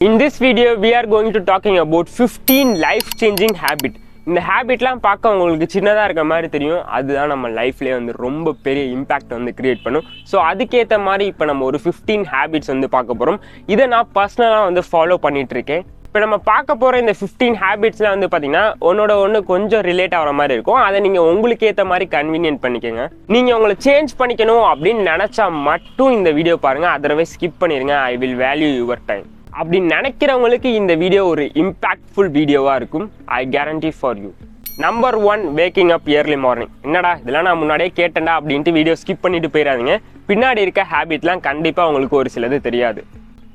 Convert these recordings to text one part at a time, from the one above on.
In this video, we are going to talking about 15 life-changing habit. இந்த ஹேபிட்லாம் பார்க்க உங்களுக்கு சின்னதாக இருக்கிற மாதிரி தெரியும், அதுதான் நம்ம லைஃப்லேயே வந்து ரொம்ப பெரிய இம்பாக்ட் வந்து கிரியேட் பண்ணும். ஸோ அதுக்கேற்ற மாதிரி இப்போ நம்ம ஒரு 15 ஹேபிட்ஸ் வந்து பார்க்க போகிறோம். இதை நான் பர்சனலாக வந்து ஃபாலோ பண்ணிகிட்ருக்கேன். இப்போ நம்ம பார்க்க போகிற இந்த 15 ஹேபிட்ஸ்லாம் வந்து பார்த்தீங்கன்னா ஒன்று கொஞ்சம் ரிலேட் ஆகிற மாதிரி இருக்கும். அதை நீங்கள் உங்களுக்கு ஏற்ற மாதிரி கன்வீனியன்ட் பண்ணிக்கோங்க. நீங்கள் உங்களை சேஞ்ச் பண்ணிக்கணும் அப்படின்னு நினச்சா மட்டும் இந்த வீடியோ பாருங்கள், அதர்வைஸ் ஸ்கிப் பண்ணிடுங்க. I will value your time. அப்படி நினைக்கிறவங்களுக்கு இந்த வீடியோ ஒரு இம்பாக்ட்ஃபுல் வீடியோவாக இருக்கும். ஐ guarantee for you. Number 1, waking up early morning. என்னடா இதெல்லாம் நான் முன்னாடியே கேட்டேன்டா அப்படின்ட்டு வீடியோ ஸ்கிப் பண்ணிட்டு போயிடாதீங்க. பின்னாடி இருக்க ஹேபிட்லாம் கண்டிப்பாக உங்களுக்கு ஒரு சிலது தெரியாது.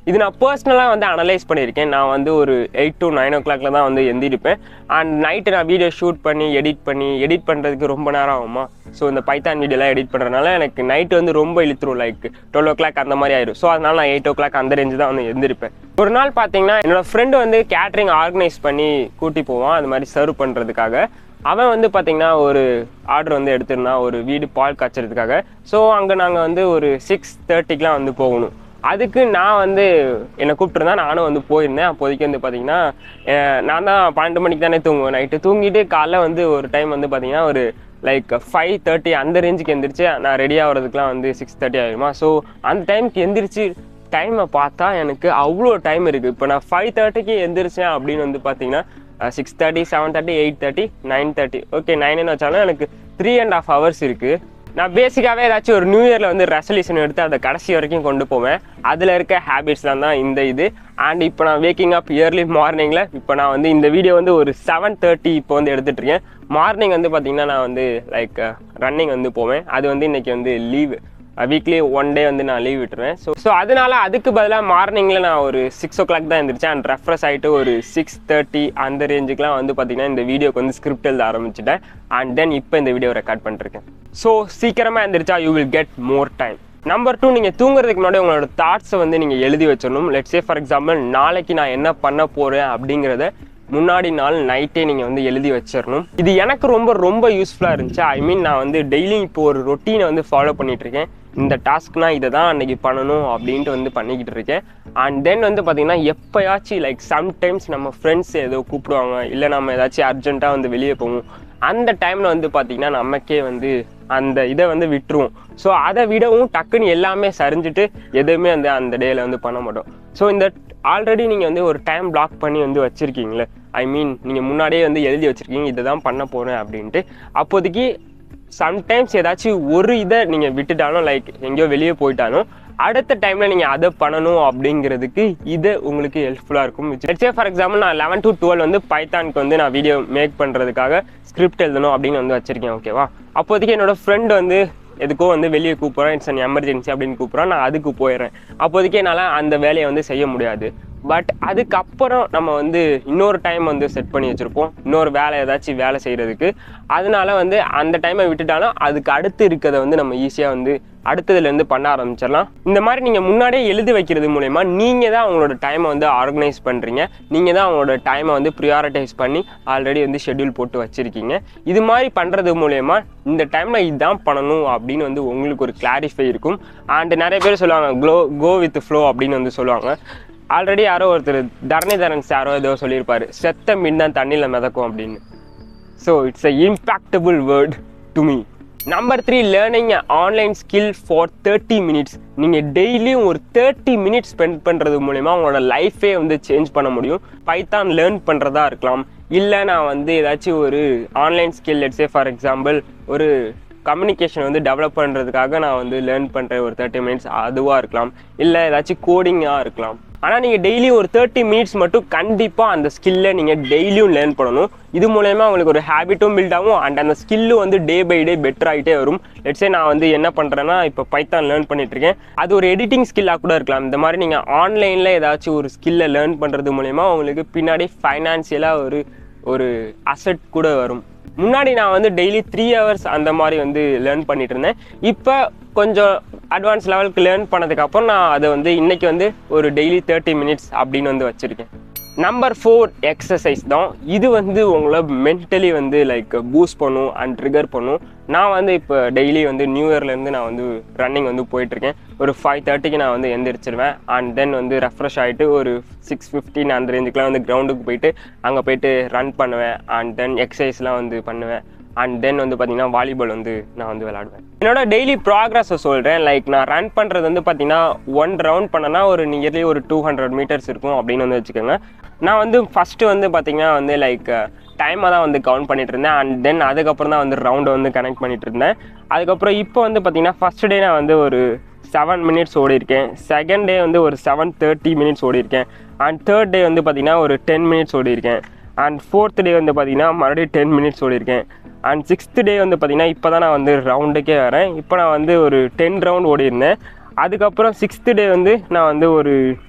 இது நான் பர்சனலாக வந்து அனலைஸ் பண்ணியிருக்கேன். நான் வந்து ஒரு 8 to 9 o'clock தான் வந்து எந்திரிப்பேன். அண்ட் நைட்டு நான் வீடியோ ஷூட் பண்ணி எடிட் பண்ணுறதுக்கு ரொம்ப நேரம் ஆகுமா. ஸோ இந்த பைத்தான் வீடியோலாம் எடிட் பண்ணுறதுனால எனக்கு நைட்டு வந்து ரொம்ப இழுத்துரும், லைக் 12 o'clock அந்த மாதிரி ஆயிடும். ஸோ அதனால் நான் 8 o'clock அந்த ரேஞ்சு தான் வந்து எந்திரிப்பேன். ஒரு நாள் பார்த்தீங்கன்னா என்னோடய ஃப்ரெண்டு வந்து கேட்ரிங் ஆர்கனைஸ் பண்ணி கூட்டி போவான், அது மாதிரி சர்வ் பண்ணுறதுக்காக. அவன் வந்து பார்த்திங்கன்னா ஒரு ஆர்டர் வந்து எடுத்திருந்தான், ஒரு வீடு பால் காய்ச்சறதுக்காக. ஸோ அங்கே நாங்கள் வந்து ஒரு 6:30க்குலாம் வந்து போகணும். அதுக்கு நான் வந்து என்னை கூப்பிட்டுருந்தேன், நானும் வந்து போயிருந்தேன். அப்போதைக்கு வந்து பார்த்திங்கன்னா நான் தான் 12 மணிக்கு தானே தூங்குவேன். நைட்டு தூங்கிட்டு காலைல வந்து ஒரு டைம் வந்து பார்த்திங்கன்னா ஒரு லைக் 5:30 அந்த ரேஞ்சுக்கு எந்திரிச்சு நான் ரெடி ஆகிறதுக்குலாம் வந்து 6:30 ஆகிடுமா. ஸோ அந்த டைமுக்கு எந்திரிச்சு டைமை பார்த்தா எனக்கு அவ்வளோ டைம் இருக்குது. இப்போ நான் 5:30க்கு எந்திரிச்சேன் அப்படின்னு வந்து பார்த்திங்கன்னா 6:30, 7:30, 8:30, 9:30, ஓகே 9ன்னு வச்சாலும் எனக்கு 3.5 hours இருக்குது. நான் பேசிக்காகவே ஏதாச்சும் ஒரு நியூ இயரில் வந்து ரெசல்யூஷன் எடுத்து அதை கடைசி வரைக்கும் கொண்டு போவேன். அதில் இருக்க ஹேபிட்ஸ்லாம் தான் இந்த இது. அண்ட் இப்போ நான் வேக்கிங் அப் இயர்லி மார்னிங்கில் இப்போ நான் வந்து இந்த வீடியோ வந்து ஒரு 7:30 இப்போ வந்து எடுத்துகிட்ருக்கேன். மார்னிங் வந்து பார்த்திங்கன்னா நான் வந்து லைக் ரன்னிங் வந்து போவேன். அது வந்து இன்றைக்கி வந்து லீவு, வீக்லி 1 day வந்து நான் லீவ் விட்டுருவேன். ஸோ அதனால அதுக்கு பதிலாக மார்னிங்கில் நான் ஒரு 6 o'clock தான் எழுந்திரிச்சேன். அண்ட் ரெஃப்ரெஷ் ஆகிட்டு ஒரு 6:30 அந்த ரேஞ்சுக்கெலாம் வந்து பார்த்திங்கன்னா இந்த வீடியோக்கு வந்து ஸ்கிரிப்ட் எழுத ஆரம்பிச்சிட்டேன். அண்ட் தென் இப்போ இந்த வீடியோ ரெக்கார்ட் பண்ணிருக்கேன். ஸோ சீக்கிரமாக எழுந்திரிச்சா you will get more time. Number 2, நீங்கள் தூங்குறதுக்கு முன்னாடி உங்களோட தாட்ஸை வந்து நீங்கள் எழுதி வச்சிடணும். லெட்ஸ் சே ஃபார் எக்ஸாம்பிள் நாளைக்கு நான் என்ன பண்ண போகிறேன் அப்படிங்கிறத முன்னாடி நாள் நைட்டே நீங்கள் வந்து எழுதி வச்சிடணும். இது எனக்கு ரொம்ப யூஸ்ஃபுல்லாக இருந்துச்சு. ஐ மீன் நான் வந்து டெய்லி இப்போ ஒரு ரொட்டீனை வந்து ஃபாலோ பண்ணிகிட்ருக்கேன். இந்த டாஸ்க்னா இதை தான் அன்றைக்கி பண்ணணும் அப்படின்ட்டு வந்து பண்ணிக்கிட்டு இருக்கேன். அண்ட் தென் வந்து பார்த்திங்கன்னா எப்போயாச்சும் லைக் சம்டைம்ஸ் நம்ம ஃப்ரெண்ட்ஸ் ஏதோ கூப்பிடுவாங்க, இல்லை நம்ம ஏதாச்சும் அர்ஜென்ட்டாக வந்து வெளியே போவோம். அந்த டைமில் வந்து பார்த்திங்கன்னா நமக்கே வந்து அந்த இதை வந்து விட்டுருவோம். ஸோ அதை விடவும் டக்குன்னு எல்லாமே சரிஞ்சுட்டு எதுவுமே வந்து அந்த டேயில் வந்து பண்ண மாட்டோம். ஸோ இந்த ஆல்ரெடி நீங்கள் வந்து ஒரு டைம் பிளாக் பண்ணி வந்து வச்சுருக்கீங்களே, ஐ மீன் நீங்கள் முன்னாடியே வந்து எழுதி வச்சுருக்கீங்க இதை தான் பண்ண போகிறேன் அப்படின்ட்டு. அப்போதைக்கு சம்டைம்ஸ் ஏதாச்சும் ஒரு இதை நீங்கள் விட்டுட்டாலும், லைக் எங்கேயோ வெளியே போயிட்டாலும் அடுத்த டைமில் நீங்கள் அதை பண்ணணும் அப்படிங்கிறதுக்கு இது உங்களுக்கு ஹெல்ப்ஃபுல்லாக இருக்கும். லெட்ஸ் சே ஃபார் எக்ஸாம்பிள் நான் 11 to 12 வந்து பைத்தானுக்கு வந்து நான் வீடியோ மேக் பண்ணுறதுக்காக ஸ்கிரிப்ட் எழுதணும் அப்படின்னு வந்து வச்சுருக்கேன், ஓகேவா. அப்போதைக்கு என்னோடய ஃப்ரெண்டு வந்து எதுக்கோ வந்து வெளியே கூப்பிட்றேன், இட்ஸ் அன் எமர்ஜென்சி அப்படின்னு கூப்பிட்றேன், நான் அதுக்கு போயிடுறேன். அப்போதைக்கு என்னால் அந்த வேலையை வந்து செய்ய முடியாது. பட் அதுக்கப்புறம் நம்ம வந்து இன்னொரு டைம் வந்து செட் பண்ணி வச்சுருப்போம், இன்னொரு ஏதாச்சும் வேலை செய்கிறதுக்கு. அதனால வந்து அந்த டைமை விட்டுட்டாலும் அதுக்கு அடுத்து இருக்கிறத வந்து நம்ம ஈஸியாக வந்து அடுத்ததுலேருந்து பண்ண ஆரம்பிச்சிடலாம். இந்த மாதிரி நீங்கள் முன்னாடியே எழுதி வைக்கிறது மூலயமா நீங்கள் தான் அவங்களோட டைமை வந்து ஆர்கனைஸ் பண்ணுறீங்க. நீங்கள் தான் அவங்களோட டைமை வந்து ப்ரியாரிட்டைஸ் பண்ணி ஆல்ரெடி வந்து ஷெட்யூல் போட்டு வச்சுருக்கீங்க. இது மாதிரி பண்ணுறது மூலயமா இந்த டைமில் இதுதான் பண்ணணும் அப்படின்னு வந்து உங்களுக்கு ஒரு கிளாரிஃபை இருக்கும். அண்ட் நிறைய பேர் சொல்லுவாங்க கோ வித் ஃப்ளோ அப்படின்னு வந்து சொல்லுவாங்க. ஆல்ரெடி யாரோ ஒருத்தர் தரணிதரன் யாரோ ஏதோ சொல்லியிருப்பார், செத்த மீன் தான் தண்ணியில் மிதக்கும் அப்படின்னு. So it's a impactable word to me. Number 3, learning online skill for 30 minutes. நீங்கள் டெய்லியும் ஒரு 30 minutes ஸ்பெண்ட் பண்ணுறது மூலிமா உங்களோட லைஃபே வந்து சேஞ்ச் பண்ண முடியும். பைத்தான் லேர்ன் பண்ணுறதா இருக்கலாம், இல்லை நான் வந்து ஏதாச்சும் ஒரு online skill, let's say for example ஒரு கம்யூனிகேஷன் வந்து டெவலப் பண்ணுறதுக்காக நான் வந்து லேர்ன் பண்ணுற ஒரு 30 minutes அதுவாக இருக்கலாம், இல்லை ஏதாச்சும் கோடிங்காக இருக்கலாம். ஆனால் நீங்கள் டெய்லி ஒரு 30 minutes மட்டும் கண்டிப்பாக அந்த ஸ்கில்லை நீங்கள் டெய்லியும் லேர்ன் பண்ணணும். இது மூலயமா உங்களுக்கு ஒரு ஹேபிட்டும் பில்ட் ஆகும். அண்ட் அந்த ஸ்கில்லும் வந்து டே பை டே பெட்டர் ஆகிட்டே வரும். லெட்ஸே நான் வந்து என்ன பண்ணுறேன்னா இப்போ பைத்தான் லேர்ன் பண்ணிட்டுருக்கேன், அது ஒரு எடிட்டிங் ஸ்கில்லாக கூட இருக்கலாம். இந்த மாதிரி நீங்கள் ஆன்லைனில் ஏதாச்சும் ஒரு ஸ்கில்லை லேர்ன் பண்ணுறது மூலயமா உங்களுக்கு பின்னாடி ஃபைனான்சியலாக ஒரு அசெட் கூட வரும். முன்னாடி நான் வந்து டெய்லி 3 hours அந்த மாதிரி வந்து லேர்ன் பண்ணிட்டு இருந்தேன். இப்போ கொஞ்சம் அட்வான்ஸ் லெவலுக்கு லேர்ன் பண்ணதுக்கப்புறம் நான் அதை வந்து இன்றைக்கி வந்து ஒரு டெய்லி 30 minutes அப்படின்னு வந்து வச்சுருக்கேன். நம்பர் 4 எக்ஸசைஸ் தான். இது வந்து உங்களை மென்டலி வந்து லைக் பூஸ்ட் பண்ணும் அண்ட் ட்ரிகர் பண்ணும். நான் வந்து இப்போ டெய்லி வந்து நியூ இயர்லேருந்து நான் வந்து ரன்னிங் வந்து போயிட்டுருக்கேன். ஒரு 5:30க்கு நான் வந்து எந்திரிச்சிருவேன். அண்ட் தென் வந்து ரெஃப்ரெஷ் ஆகிட்டு ஒரு 6:15 அந்த ரேஞ்சுக்குலாம் வந்து கிரவுண்டுக்கு போயிட்டு அங்கே போயிட்டு ரன் பண்ணுவேன். அண்ட் தென் எக்ஸசைஸ்லாம் வந்து பண்ணுவேன். அண்ட் தென் வந்து பார்த்திங்கன்னா வாலிபால் வந்து நான் வந்து விளாடுவேன். என்னோட டெய்லி ப்ராக்ரஸை சொல்கிறேன். லைக் நான் ரன் பண்ணுறது வந்து பார்த்திங்கன்னா 1 ரவுண்ட் பண்ணனா ஒரு நியர்லி ஒரு 200 மீட்டர்ஸ் இருக்கும் அப்படின்னு வந்து வச்சுக்கோங்க. நான் வந்து ஃபஸ்ட்டு வந்து பார்த்திங்கன்னா வந்து லைக் டைமாக தான் வந்து கவுண்ட் பண்ணிட்டு இருந்தேன். அண்ட் தென் அதுக்கப்புறம் தான் வந்து ரவுண்டை வந்து கனெக்ட் பண்ணிட்டு இருந்தேன். அதுக்கப்புறம் இப்போ வந்து பார்த்திங்கன்னா ஃபஸ்ட் டே நான் வந்து ஒரு 7 மினிட்ஸ் ஓடிருக்கேன். செகண்ட் டே வந்து ஒரு 7:30 மினிட்ஸ் ஓடிருக்கேன். அண்ட் தேர்ட் டே வந்து பார்த்திங்கன்னா ஒரு 10 மினிட்ஸ் ஓடிருக்கேன். அண்ட் ஃபோர்த் டே வந்து பார்த்திங்கன்னா மறுபடியும் 10 மினிட்ஸ் ஓடிருக்கேன். அண்ட் 6th டே வந்து பார்த்திங்கன்னா இப்போ தான் நான் வந்து ரவுண்டுக்கே வரேன். இப்போ நான் வந்து ஒரு 10 ரவுண்ட் ஓடிருந்தேன். அதுக்கப்புறம் 6th டே வந்து நான் வந்து ஒரு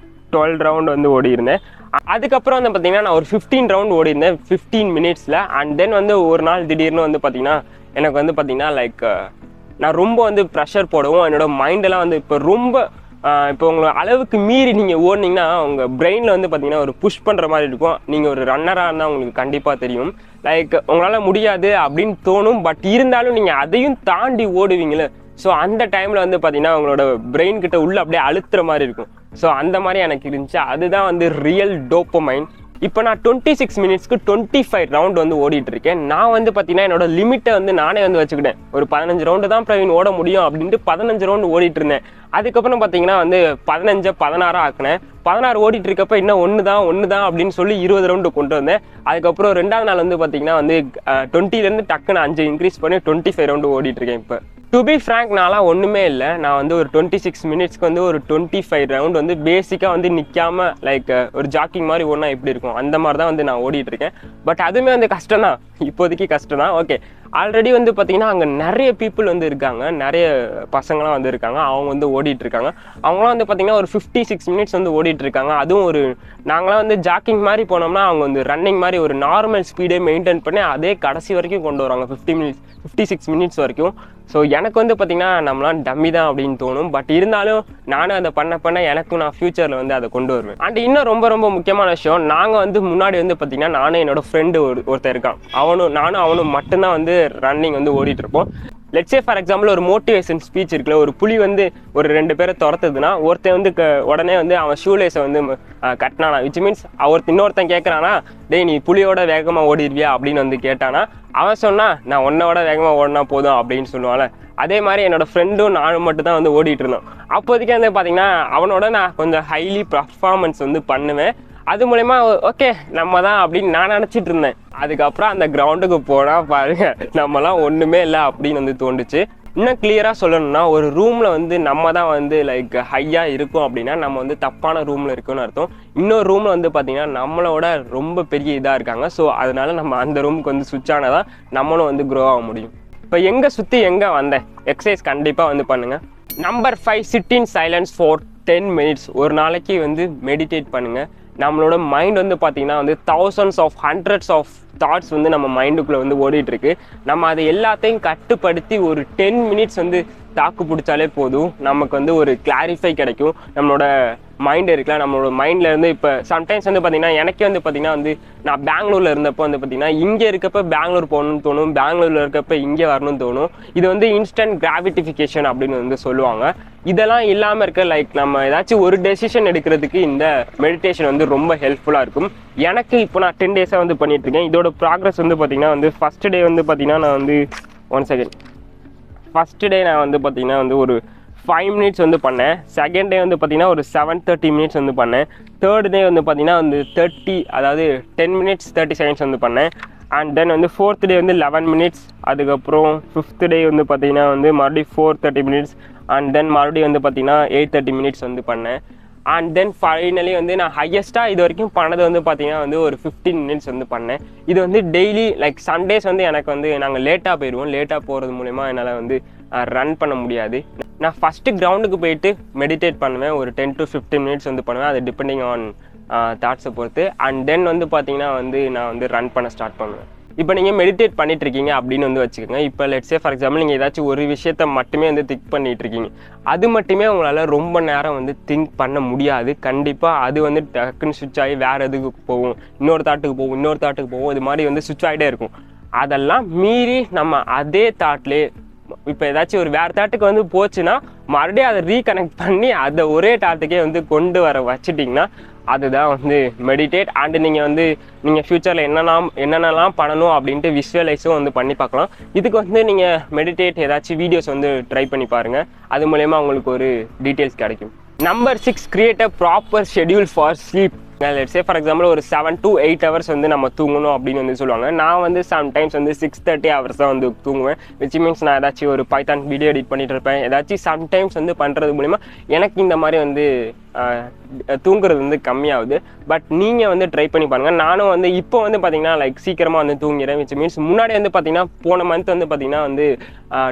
12 ரவுண்ட் வந்து ஓடிருந்தேன். அதுக்கப்புறம் வந்து பார்த்திங்கன்னா நான் ஒரு 15 ரவுண்ட் ஓடிருந்தேன் 15 மினிட்ஸில். அண்ட் தென் வந்து ஒரு நாள் திடீர்னு வந்து பார்த்திங்கன்னா எனக்கு வந்து பார்த்திங்கன்னா லைக் நான் ரொம்ப வந்து ப்ரெஷர் போடவும் என்னோடய மைண்டெல்லாம் வந்து இப்போ ரொம்ப இப்போ உங்களை அளவுக்கு மீறி நீங்கள் ஓடினீங்கன்னா உங்கள் பிரெயினில் வந்து பார்த்திங்கன்னா ஒரு புஷ் பண்ணுற மாதிரி இருக்கும். நீங்கள் ஒரு ரன்னராக இருந்தால் உங்களுக்கு கண்டிப்பாக தெரியும். லைக் உங்களால் முடியாது அப்படின்னு தோணும். பட் இருந்தாலும் நீங்கள் அதையும் தாண்டி ஓடுவீங்களே. ஸோ அந்த டைமில் வந்து பார்த்திங்கன்னா உங்களோட பிரெயின் கிட்ட உள்ள அப்படியே அழுத்துற மாதிரி இருக்கும். ஸோ அந்த மாதிரி எனக்கு இருந்துச்சு. அதுதான் வந்து ரியல் டோப்பமைன். இப்போ நான் 26 மினிட்ஸ்க்கு 25 ரவுண்ட் வந்து ஓடிட்டு இருக்கேன். நான் வந்து பார்த்தீங்கன்னா என்னோட லிமிட்டை வந்து நானே வந்து வச்சுக்கிட்டேன். ஒரு 15 ரவுண்டு தான் பிரவீன் ஓட முடியும் அப்படின்ட்டு 15 ரவுண்டு ஓடிட்டு இருந்தேன். அதுக்கப்புறம் பார்த்தீங்கன்னா வந்து 15 16 ஆக்கினேன். 16 ஓடிட்டு இருக்கப்ப இன்னும் ஒன்று தான் அப்படின்னு சொல்லி 20 ரவுண்டு கொண்டு வந்தேன். அதுக்கப்புறம் 2வது நாள் வந்து பார்த்தீங்கன்னா வந்து 20லேருந்து டக்குன்னு 5 இன்க்ரீஸ் பண்ணி 25 ரவுண்டு ஓடிட்டு இருக்கேன். இப்போ டு பி ஃப்ராங்க் நான்லாம் ஒன்றுமே இல்லை. நான் வந்து ஒரு 26 மினிட்ஸ்க்கு வந்து ஒரு 25 ரவுண்ட் வந்து பேசிக்காக வந்து நிற்காமல் லைக் ஒரு ஜாக்கிங் மாதிரி ஓடினா எப்படி இருக்கும் அந்த மாதிரி தான் வந்து நான் ஓடிட்டு இருக்கேன். பட் அதுவுமே வந்து கஷ்டம் தான், இப்போதைக்கு கஷ்டம் தான். ஓகே, ஆல்ரெடி வந்து பார்த்திங்கன்னா அங்கே நிறைய பீப்புள் வந்து இருக்காங்க, நிறைய பசங்களாம் வந்து இருக்காங்க. அவங்க வந்து ஓடிட்டு இருக்காங்க. அவங்களாம் வந்து பார்த்திங்கன்னா ஒரு 56 மினிட்ஸ் வந்து ஓடிட்டு இருக்காங்க. அதுவும் ஒரு நாங்களாம் வந்து ஜாக்கிங் மாதிரி போனோம்னா அவங்க வந்து ரன்னிங் மாதிரி ஒரு நார்மல் ஸ்பீடே மெயின்டைன் பண்ணி அதே கடைசி வரைக்கும் கொண்டு வராங்க 56 மினிட்ஸ் வரைக்கும். ஸோ எனக்கு வந்து பார்த்திங்கன்னா நம்மளாம் டம்மி தான் அப்படின்னு தோணும். பட் இருந்தாலும் நானும் அதை பண்ண எனக்கும் நான் ஃப்யூச்சரில் வந்து அதை கொண்டு வருவேன். அண்ட் இன்னும் ரொம்ப ரொம்ப முக்கியமான விஷயம், நாங்கள் வந்து முன்னாடி வந்து பார்த்திங்கன்னா நானும் என்னோட ஃப்ரெண்டு ஒருத்தர் இருக்கான். நானும் அவனும் மட்டும்தான் வந்து ரன்னிங் வந்து ஓடிட்டு இருப்போம். லெட்ஸ் சே ஃபார் எக்ஸாம்பிள் ஒரு மோட்டிவேஷன் ஸ்பீச் இருக்குல்ல, ஒரு புலி வந்து ஒரு 2 பேரை துரத்துதுன்னா ஒருத்தன் வந்து உடனே வந்து அவன் ஷூலேஸை வந்து கட்டினானா, விச் மீன்ஸ் இன்னொருத்தன் கேட்குறானா, டேய் நீ புலியோட வேகமாக ஓடிடுவியா அப்படின்னு வந்து கேட்டானா, அவன் சொன்னா நான் உன்னோட வேகமாக ஓடினா போதும் அப்படின்னு சொல்லுவாள். அதே மாதிரி என்னோட ஃப்ரெண்டும் நானும் மட்டும் தான் வந்து ஓடிட்டு இருந்தோம். அப்போதைக்கு வந்து பார்த்திங்கன்னா அவனோட நான் கொஞ்சம் ஹைலி பர்ஃபார்மன்ஸ் வந்து பண்ணுவேன். அது மூலயமா ஓகே நம்ம தான் அப்படின்னு நான் நினச்சிட்டு இருந்தேன். அதுக்கப்புறம் அந்த கிரவுண்டுக்கு போனால் பாருங்க நம்மலாம் ஒன்றுமே இல்லை அப்படின்னு வந்து தோணுச்சு. இன்னும் கிளியராக சொல்லணும்னா ஒரு ரூமில் வந்து நம்ம தான் வந்து லைக் ஹையாக இருக்கும் அப்படின்னா நம்ம வந்து தப்பான ரூமில் இருக்குன்னு அர்த்தம். இன்னொரு ரூமில் வந்து பார்த்திங்கன்னா நம்மளோட ரொம்ப பெரிய இதாக இருக்காங்க. ஸோ அதனால நம்ம அந்த ரூமுக்கு வந்து சுவிட்ச் ஆனால் தான் நம்மளும் வந்து க்ரோ ஆக முடியும். இப்போ எங்கே சுற்றி எங்கே வந்தேன், எக்ஸசைஸ் கண்டிப்பாக வந்து பண்ணுங்கள். Number 5 sit in silence for 10 minutes. ஒரு நாளைக்கு வந்து மெடிடேட் பண்ணுங்கள். நம்மளோட மைண்ட் வந்து பார்த்திங்கன்னா வந்து thousands of hundreds of thoughts வந்து நம்ம மைண்டுக்குள்ளே வந்து ஓடிட்டுருக்கு. நம்ம அதை எல்லாத்தையும் கட்டுப்படுத்தி ஒரு 10 மினிட்ஸ் வந்து தாக்கு பிடிச்சாலே போதும், நமக்கு வந்து ஒரு கிளாரிஃபை கிடைக்கும். நம்மளோட மைண்ட் இருக்கலாம், நம்மளோட மைண்டில் இருந்து இப்போ சம்டைம்ஸ் வந்து பார்த்திங்கன்னா எனக்கே வந்து பார்த்திங்கன்னா வந்து நான் பெங்களூரில் இருந்தப்போ வந்து பார்த்திங்கன்னா இங்கே இருக்கப்போ பெங்களூர் போகணும்னு தோணும், பெங்களூரில் இருக்கப்போ இங்கே வரணும்னு தோணும். இது வந்து இன்ஸ்டன்ட் கிராவிட்டிஃபிகேஷன் அப்படின்னு வந்து சொல்லுவாங்க. இதெல்லாம் இல்லாமல் இருக்க லைக் நம்ம ஏதாச்சும் ஒரு டெசிஷன் எடுக்கிறதுக்கு இந்த மெடிடேஷன் வந்து ரொம்ப ஹெல்ப்ஃபுல்லாக இருக்கும். எனக்கு இப்போ நான் 10 டேஸாக வந்து பண்ணிகிட்ருக்கேன். இதோட ப்ராக்ரஸ் வந்து பார்த்திங்கன்னா வந்து ஃபஸ்ட்டு டே வந்து பார்த்திங்கன்னா நான் வந்து ஃபஸ்ட்டு டே நான் வந்து பார்த்திங்கன்னா வந்து ஒரு 5 மினிட்ஸ் வந்து பண்ணேன். செகண்ட் டே வந்து பார்த்திங்கன்னா ஒரு 7:30 மினிட்ஸ் வந்து பண்ணேன். தேர்ட் டே வந்து பார்த்திங்கன்னா வந்து 10 மினிட்ஸ் 30 செகண்ட்ஸ் வந்து பண்ணேன். அண்ட் தென் வந்து ஃபோர்த் டே வந்து 11 மினிட்ஸ். அதுக்கப்புறம் 5th டே வந்து பார்த்திங்கன்னா வந்து மறுபடியும் 4:30 மினிட்ஸ். அண்ட் தென் மறுபடியும் வந்து பார்த்திங்கன்னா 8:30 மினிட்ஸ் வந்து பண்ணேன். அண்ட் தென் ஃபைனலி வந்து நான் ஹையஸ்ட்டாக இது வரைக்கும் பண்ணது வந்து பார்த்திங்கன்னா வந்து ஒரு 15 மினிட்ஸ் வந்து பண்ணேன். இது வந்து டெய்லி லைக் சண்டேஸ் வந்து எனக்கு வந்து நாங்கள் லேட்டாக போயிடுவோம். லேட்டாக போகிறது மூலிமா என்னால் வந்து ரன் பண்ண முடியாது. நான் ஃபஸ்ட்டு கிரவுண்டுக்கு போயிட்டு மெடிடேட் பண்ணுவேன். ஒரு 10 to 15 மினிட்ஸ் வந்து பண்ணுவேன். அது டிபெண்டிங் ஆன் தாட்ஸை பொறுத்து. அண்ட் தென் வந்து பார்த்திங்கன்னா வந்து நான் வந்து ரன் பண்ண ஸ்டார்ட் பண்ணுவேன். இப்போ நீங்கள் மெடிடேட் பண்ணிட்டு இருக்கீங்க அப்படின்னு வந்து வச்சுக்கோங்க. இப்போ லெட்ஸே ஃபார் எக்ஸாம்பிள் நீங்கள் ஏதாச்சும் ஒரு விஷயத்த மட்டுமே வந்து திங்க் பண்ணிட்டு இருக்கீங்க. அது மட்டுமே உங்களால் ரொம்ப நேரம் வந்து திங்க் பண்ண முடியாது. கண்டிப்பாக அது வந்து டக்குன்னு சுவிட்ச் ஆகி வேறு எதுக்கு போகும், இன்னொரு தாட்டுக்கு போகும், இது மாதிரி வந்து சுவிட்ச் ஆகிட்டே இருக்கும். அதெல்லாம் மீறி நம்ம அதே தாட்லேயே இப்போ ஏதாச்சும் ஒரு வேறு தாட்டுக்கு வந்து போச்சுன்னா மறுபடியும் அதை ரீகனெக்ட் பண்ணி அதை ஒரே தாட்டுக்கே வந்து கொண்டு வர வச்சுட்டிங்கன்னா அதுதான் வந்து மெடிடேட். அண்டு நீங்கள் ஃப்யூச்சரில் என்னென்னலாம் பண்ணணும் அப்படின்ட்டு விஷுவலைஸும் வந்து பண்ணி பார்க்கலாம். இதுக்கு வந்து நீங்கள் மெடிடேட் ஏதாச்சும் வீடியோஸ் வந்து ட்ரை பண்ணி பாருங்கள். அது மூலயமா உங்களுக்கு ஒரு டீட்டெயில்ஸ் கிடைக்கும். Number 6, create a proper schedule for sleep. Let's say for example ஒரு 7 to 8 hours வந்து நம்ம தூங்கணும் அப்படின்னு வந்து சொல்லுவாங்க. நான் வந்து சம்டைம்ஸ் வந்து 6-30 hours தான் வந்து தூங்குவேன். விச் மீன்ஸ் நான் ஏதாச்சும் ஒரு பைத்தான் வீடியோ எடிட் பண்ணிட்டு இருப்பேன். ஏதாச்சும் சம்டைம்ஸ் வந்து பண்ணுறது மூலிமா எனக்கு இந்த மாதிரி வந்து தூங்குறது வந்து கம்மியாகுது. பட் நீங்கள் வந்து ட்ரை பண்ணி பாருங்கள். நானும் வந்து இப்போ வந்து பார்த்தீங்கன்னா லைக் சீக்கிரமாக வந்து தூங்கிறேன். விச் மீன்ஸ் முன்னாடி வந்து பார்த்தீங்கன்னா போன மந்த் வந்து பார்த்தீங்கன்னா வந்து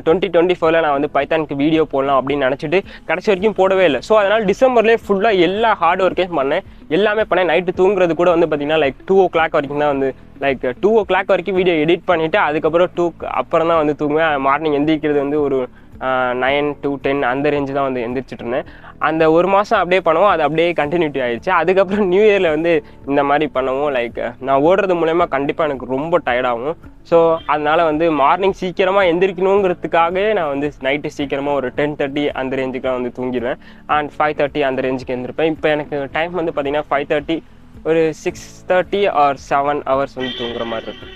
2024 நான் வந்து பைத்தானுக்கு வீடியோ போடலாம் அப்படின்னு நினச்சிட்டு கடைசி வரைக்கும் போடவே இல்லை. ஸோ அதனால் டிசம்பர்லேயே ஃபுல்லாக எல்லா ஹார்ட் ஒர்க்கையும் பண்ணேன், எல்லாமே பண்ணேன். நைட்டு தூங்குறது கூட வந்து பார்த்தீங்கன்னா லைக் 2 o'clock வரைக்கும் தான் வந்து லைக் 2 o'clock வரைக்கும் வீடியோ எடிட் பண்ணிவிட்டு அதுக்கப்புறம் 2 அப்புறம் தான் வந்து தூங்குவேன். மார்னிங் எந்திரிக்கிறது வந்து ஒரு 9 to 10 அந்த ரேஞ்சு தான் வந்து எந்திரிச்சிட்டு இருந்தேன். அந்த ஒரு மாதம் அப்படியே பண்ணுவோம், அது அப்படியே கண்டினியூட்டி ஆகிடுச்சு. அதுக்கப்புறம் நியூ இயரில் வந்து இந்த மாதிரி பண்ணவும் லைக் நான் ஓடுறது மூலயமா கண்டிப்பாக எனக்கு ரொம்ப டயர்டாகும். ஸோ அதனால் வந்து மார்னிங் சீக்கிரமாக எந்திரிக்கணுங்கிறதுக்காகவே நான் வந்து நைட்டு சீக்கிரமாக ஒரு 10:30 அந்த ரேஞ்சுக்குலாம் வந்து தூங்கிடுவேன். அண்ட் 5:30 அந்த ரேஞ்சுக்கு எழுந்திருப்பேன். இப்போ எனக்கு டைம் வந்து பார்த்திங்கன்னா 5:30, ஒரு 6:30 or 7 hours வந்து தூங்குற மாதிரி இருக்கும்.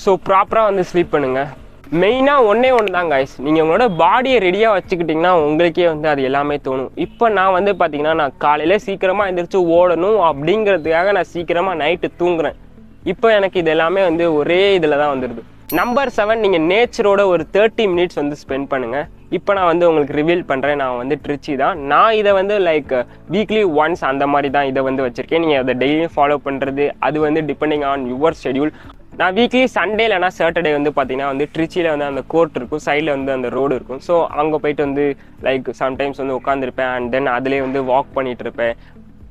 ஸோ ப்ராப்பராக வந்து ஸ்லீப் பண்ணுங்கள். மெயினாக ஒன்றே தான் கைஸ், நீங்கள் உங்களோட பாடியை ரெடியாக வச்சுக்கிட்டிங்கன்னா உங்களுக்கே வந்து அது எல்லாமே தோணும். இப்போ நான் வந்து பார்த்தீங்கன்னா நான் காலையில் சீக்கிரமாக எழுந்திரிச்சு ஓடணும் அப்படிங்கிறதுக்காக நான் சீக்கிரமாக நைட்டு தூங்குறேன். இப்போ எனக்கு இது எல்லாமே வந்து ஒரே இதில் தான் வந்துடுது. நம்பர் 7, நீங்கள் நேச்சரோட ஒரு 30 minutes வந்து ஸ்பெண்ட் பண்ணுங்கள். இப்போ நான் வந்து உங்களுக்கு ரிவீல் பண்ணுறேன். நான் வந்து ட்ரிச்சி தான். நான் இதை வந்து லைக் வீக்லி ஒன்ஸ் அந்த மாதிரி தான் இதை வந்து வச்சுருக்கேன். நீங்கள் அதை டெய்லியும் ஃபாலோ பண்ணுறது அது வந்து டிபெண்டிங் ஆன் யுவர் ஷெட்யூல். நான் வீக்லி சண்டே இல்லைனா சாட்டர்டே வந்து பார்த்தீங்கன்னா வந்து ட்ரிச்சியில் வந்து அந்த கோர்ட் இருக்கும், சைடில் வந்து அந்த ரோடு இருக்கும். ஸோ அங்கே போயிட்டு வந்து லைக் சம்டைம்ஸ் வந்து உட்காந்துருப்பேன். அண்ட் தென் அதிலே வந்து வாக் பண்ணிகிட்டு இருப்பேன்.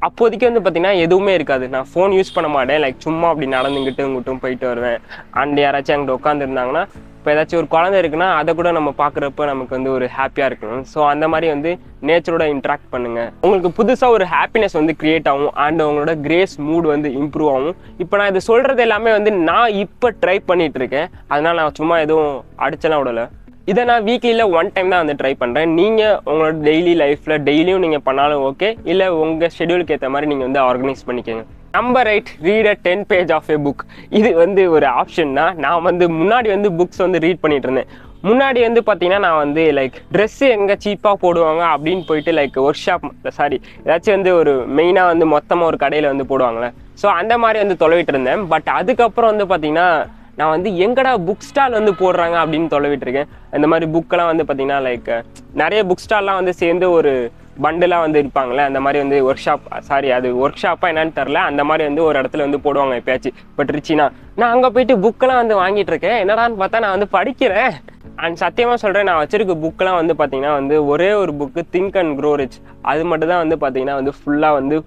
அப்போதைக்கு வந்து பார்த்தீங்கன்னா எதுவுமே இருக்காது. நான் ஃபோன் யூஸ் பண்ண மாட்டேன். லைக் சும்மா அப்படி நடந்துக்கிட்டு இங்கிட்டும் போயிட்டு வருவேன். அண்ட் யாராச்சும் அங்கிட்ட உட்காந்துருந்தாங்கன்னா இப்போ ஏதாச்சும் ஒரு குழந்தை இருக்குன்னா அதை கூட நம்ம பார்க்குறப்ப நமக்கு வந்து ஒரு ஹாப்பியாக இருக்கணும். ஸோ அந்த மாதிரி வந்து நேச்சரோட இன்ட்ராக்ட் பண்ணுங்கள். உங்களுக்கு புதுசாக ஒரு ஹாப்பினஸ் வந்து க்ரியேட் ஆகும். அண்ட் உங்களோட கிரேஸ் மூட் வந்து இம்ப்ரூவ் ஆகும். இப்போ நான் இது சொல்கிறது எல்லாமே வந்து நான் இப்போ ட்ரை பண்ணிகிட்டு இருக்கேன். அதனால் நான் சும்மா எதுவும் அடிச்செல்லாம் விடலை. இதை நான் வீக்லியில் 1 time தான் வந்து ட்ரை பண்ணுறேன். நீங்கள் உங்களோட டெய்லி லைஃப்பில் டெய்லியும் நீங்கள் பண்ணாலும் ஓகே, இல்லை உங்கள் ஷெட்யூலுக்கு ஏற்ற மாதிரி நீங்கள் வந்து ஆர்கனைஸ் பண்ணிக்கோங்க. Number 8, read a 10 page of a book. இது வந்து ஒரு ஆப்ஷன் தான். நான் வந்து முன்னாடி வந்து புக்ஸ் வந்து ரீட் பண்ணிட்டு இருந்தேன். முன்னாடி வந்து பார்த்தீங்கன்னா நான் வந்து லைக் ட்ரெஸ்ஸு எங்கே சீப்பாக போடுவாங்க அப்படின்னு போயிட்டு லைக் ஏதாச்சும் வந்து ஒரு மெயினாக வந்து மொத்தமாக ஒரு கடையில் வந்து போடுவாங்களே, ஸோ அந்த மாதிரி வந்து தொலைவிட்டு இருந்தேன். பட் அதுக்கப்புறம் வந்து பார்த்தீங்கன்னா நான் வந்து எங்கடா புக் ஸ்டால் வந்து போடுறாங்க அப்படின்னு தொலைவிட்டு இருக்கேன். இந்த மாதிரி புக்கெல்லாம் வந்து பார்த்தீங்கன்னா லைக் நிறைய புக் ஸ்டால்லாம் வந்து சேர்ந்து ஒரு பண்டலாக வந்து இருப்பாங்களே, அந்த மாதிரி வந்து ஒர்க் ஷாப்பாக என்னன்னு தெரில, அந்த மாதிரி வந்து ஒரு இடத்துல வந்து போடுவாங்க எப்பயாச்சும். இப்போ ட்ரிச்சினா நான் அங்கே போயிட்டு புக்கெல்லாம் வந்து வாங்கிட்டு இருக்கேன். என்னடான்னு பார்த்தா நான் வந்து படிக்கிறேன். அண்ட் சத்தியமாக சொல்கிறேன், நான் வச்சிருக்க புக்கெல்லாம் வந்து பார்த்தீங்கன்னா வந்து ஒரே ஒரு book think and grow rich. அது மட்டும் தான் வந்து பார்த்தீங்கன்னா வந்து ஃபுல்லாக வந்து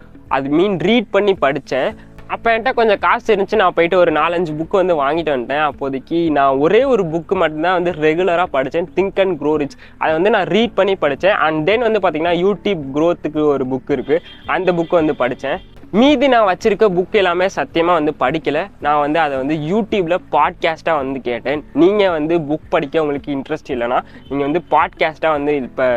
ரீட் பண்ணி படித்தேன். அப்போ என்கிட்ட கொஞ்சம் காசு இருந்துச்சு. நான் போயிட்டு ஒரு 4-5 புக்கு வந்து வாங்கிட்டு வந்துட்டேன். அப்போதைக்கு நான் ஒரே ஒரு புக்கு மட்டும்தான் வந்து ரெகுலராக படித்தேன், திங்க் அண்ட் க்ரோ ரிச். அதை வந்து நான் ரீட் பண்ணி படித்தேன். அண்ட் தென் வந்து பார்த்தீங்கன்னா யூடியூப் க்ரோத்துக்கு ஒரு புக் இருக்குது, அந்த புக்கு வந்து படித்தேன். மீதி நான் வச்சிருக்க புக் எல்லாமே சத்தியமாக வந்து படிக்கலை. நான் வந்து அதை வந்து யூடியூப்பில் பாட்காஸ்ட்டாக வந்து கேட்டேன். நீங்கள் வந்து புக் படிக்க உங்களுக்கு இன்ட்ரெஸ்ட் இல்லைன்னா நீங்கள் வந்து பாட்காஸ்ட்டாக வந்து இப்போ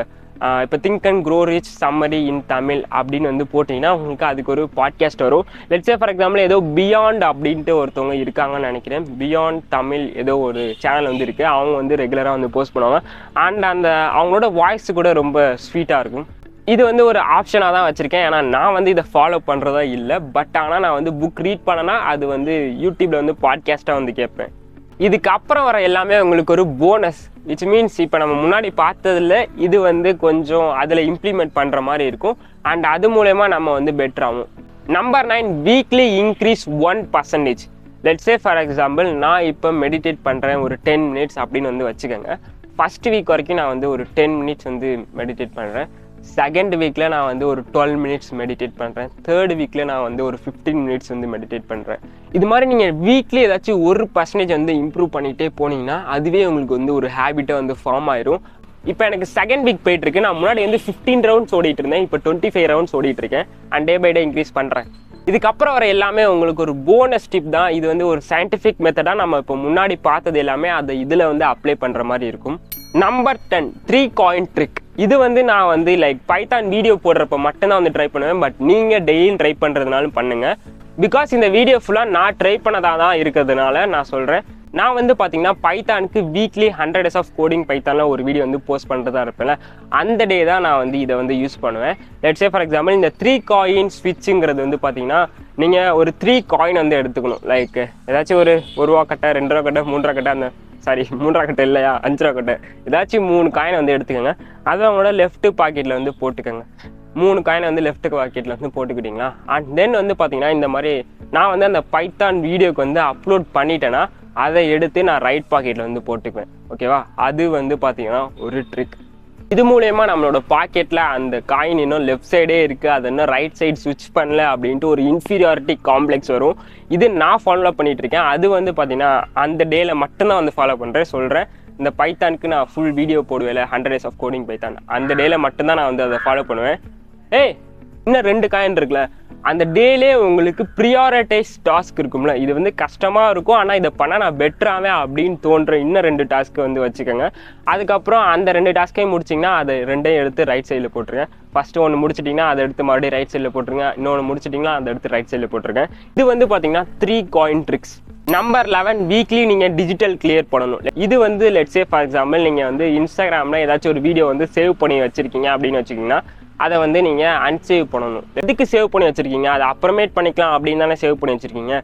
think and grow rich summary in Tamil அப்படின்னு வந்து போட்டிங்கன்னா உங்களுக்கு அதுக்கு ஒரு பாட்காஸ்ட் வரும். லெட்ஸ் சே ஃபார் எக்ஸாம்பிள் ஏதோ பியாண்ட் அப்படின்ட்டு ஒருத்தவங்க இருக்காங்கன்னு நினைக்கிறேன். பியாண்ட் தமிழ் ஏதோ ஒரு சேனல் வந்து இருக்குது. அவங்க வந்து ரெகுலராக வந்து போஸ்ட் பண்ணுவாங்க. அண்ட் அவங்களோட வாய்ஸ் கூட ரொம்ப ஸ்வீட்டாக இருக்கும். இது வந்து ஒரு ஆப்ஷனாக தான் வச்சுருக்கேன். ஏன்னா நான் வந்து இதை ஃபாலோ பண்ணுறதா இல்லை. பட் ஆனால் நான் வந்து புக் ரீட் பண்ணேன்னா அது வந்து யூடியூப்பில் வந்து பாட்காஸ்ட்டாக வந்து கேட்பேன். இதுக்கு அப்புறம் வர எல்லாமே உங்களுக்கு ஒரு போனஸ். விச் மீன்ஸ் இப்போ நம்ம முன்னாடி பார்த்ததில் இது வந்து கொஞ்சம் அதில் இம்ப்ளிமெண்ட் பண்ணுற மாதிரி இருக்கும். அண்ட் அது மூலமா நம்ம வந்து பெட்டர் ஆகும். Number 9, weekly increase 1%. Let's say for example நான் இப்போ மெடிடேட் பண்ணுறேன் ஒரு 10 minutes அப்படின்னு வந்து வச்சுக்கோங்க. ஃபர்ஸ்ட் வீக் வரைக்கும் நான் வந்து ஒரு 10 minutes வந்து மெடிடேட் பண்ணுறேன். செகண்ட் வீக்கில் நான் வந்து ஒரு 12 மினிட்ஸ் மெடிடேட் பண்ணுறேன். தேர்ட் வீக்கில் நான் வந்து ஒரு 15 மினிட்ஸ் வந்து மெடிடேட் பண்ணுறேன். இது மாதிரி நீங்கள் வீக்லி ஏதாச்சும் 1% வந்து இம்ப்ரூவ் பண்ணிகிட்டே போனீங்கன்னா அதுவே உங்களுக்கு வந்து ஒரு ஹேபிட்டாக வந்து ஃபார்ம் ஆயிரும். இப்போ எனக்கு செகண்ட் வீக் போயிட்டுருக்கு. நான் முன்னாடி வந்து 15 ரவுண்ட்ஸ் ஓடிட்டு இருந்தேன், இப்போ 25 ரவுண்ட்ஸ் ஓடிட்டு இருக்கேன். And day by day increase பண்ணுறேன். இதுக்கப்புறம் வர எல்லாமே உங்களுக்கு ஒரு போனஸ் டிப் தான். இது வந்து ஒரு சயின்டிஃபிக் மெத்தடாக நம்ம இப்போ முன்னாடி பார்த்தது எல்லாமே அதை இதில் வந்து அப்ளை பண்ணுற மாதிரி இருக்கும். Number 10 3 coin trick. இது வந்து நான் வந்து லைக் பைத்தான் வீடியோ போடுறப்ப மட்டும்தான் வந்து ட்ரை பண்ணுவேன். பட் நீங்கள் டெய்லியும் ட்ரை பண்ணுறதுனாலும் பண்ணுங்கள். பிகாஸ் இந்த வீடியோ ஃபுல்லாக நான் ட்ரை பண்ணதாக தான் இருக்கிறதுனால நான் சொல்கிறேன். நான் வந்து பார்த்தீங்கன்னா பைத்தானுக்கு வீக்லி 100 days ஆஃப் கோடிங் பைத்தானில் ஒரு வீடியோ வந்து போஸ்ட் பண்ணுறதா இருப்பேன்ல, அந்த டே தான் நான் வந்து இதை வந்து யூஸ் பண்ணுவேன். லெட்ஸ் சே ஃபார் எக்ஸாம்பிள் இந்த 3 காயின் ஸ்விட்சுங்கிறது வந்து பார்த்தீங்கன்னா நீங்கள் ஒரு 3 காயின் வந்து எடுத்துக்கணும். லைக் ஏதாச்சும் ஒரு 1 ரூபா கட்டை, 2 ரூபா கட்டை, 3 ரூபா கட்டை, அந்த 3 ரூபா கட்டை இல்லையா, 5 ரூபா கட்டை, ஏதாச்சும் 3 காயின் வந்து எடுத்துக்கோங்க. அதை அவங்களோட லெஃப்ட் பாக்கெட்டில் வந்து போட்டுக்கோங்க. 3 காயினை வந்து லெஃப்ட் பாக்கெட்டில் வந்து போட்டுக்கிட்டிங்களா. அண்ட் தென் வந்து பார்த்தீங்கன்னா இந்த மாதிரி நான் வந்து அந்த பைத்தான் வீடியோக்கு வந்து அப்லோட் பண்ணிட்டேன்னா அதை எடுத்து நான் ரைட் பாக்கெட்டில் வந்து போட்டுக்குவேன். ஓகேவா, அது வந்து பார்த்தீங்கன்னா ஒரு ட்ரிக். இது மூலயமா நம்மளோட பாக்கெட்டில் அந்த காயின் இன்னும் லெஃப்ட் சைடே இருக்குது, அதை இன்னும் ரைட் சைடு ஸ்விட்ச் பண்ணல அப்படின்ட்டு ஒரு இன்ஃபீரியாரிட்டி காம்ப்ளெக்ஸ் வரும். இது நான் ஃபாலோ பண்ணிகிட்டு இருக்கேன். அது வந்து பார்த்தீங்கன்னா அந்த டேயில் மட்டும்தான் வந்து ஃபாலோ பண்ணுறேன். சொல்கிறேன், இந்த பைத்தானுக்கு நான் ஃபுல் வீடியோ போடுவேன் 100 days ஆஃப் கோடிங் பைத்தான், அந்த டேயில் மட்டும்தான் நான் வந்து அதை ஃபாலோ பண்ணுவேன். இன்னும் 2 காயின் இருக்குல்ல, அந்த டேலே உங்களுக்கு ப்ரியாரிட்டைஸ் டாஸ்க் இருக்கும்ல, இது வந்து கஷ்டமாக இருக்கும் ஆனால் இதை பண்ணால் நான் பெட்டராகவே அப்படின்னு தோன்ற இன்னும் 2 டாஸ்க்கு வந்து வச்சுக்கோங்க. அதுக்கப்புறம் அந்த 2 டாஸ்க்கையும் முடிச்சிங்கன்னா அதை 2ஐயும் எடுத்து ரைட் சைடில் போட்டுருங்க. ஃபஸ்ட்டு ஒன்று முடிச்சிட்டிங்கன்னா அதை எடுத்து மறுபடியும் ரைட் சைடில் போட்டுருங்க. இன்னொன்று முடிச்சிட்டிங்கன்னா அதை எடுத்து ரைட் சைடில் போட்டுருங்க. இது வந்து பார்த்தீங்கன்னா 3 காயின் ட்ரிக்ஸ். நம்பர் 11 வீக்லி நீங்கள் டிஜிட்டல் கிளியர் பண்ணணும். இது வந்து லெட்ஸ் சே ஃபார் எக்ஸாம்பிள் நீங்கள் வந்து இன்ஸ்டாகிராமில் ஏதாச்சும் ஒரு வீடியோ வந்து சேவ் பண்ணி வச்சுருக்கீங்க அப்படின்னு வச்சுக்கிங்கன்னா அதை வந்து நீங்கள் அன்சேவ் பண்ணணும். எதுக்கு சேவ் பண்ணி வச்சுருக்கீங்க, அதை அப்புறமேட் பண்ணிக்கலாம் அப்படின்னு தானே சேவ் பண்ணி வச்சுருக்கீங்க,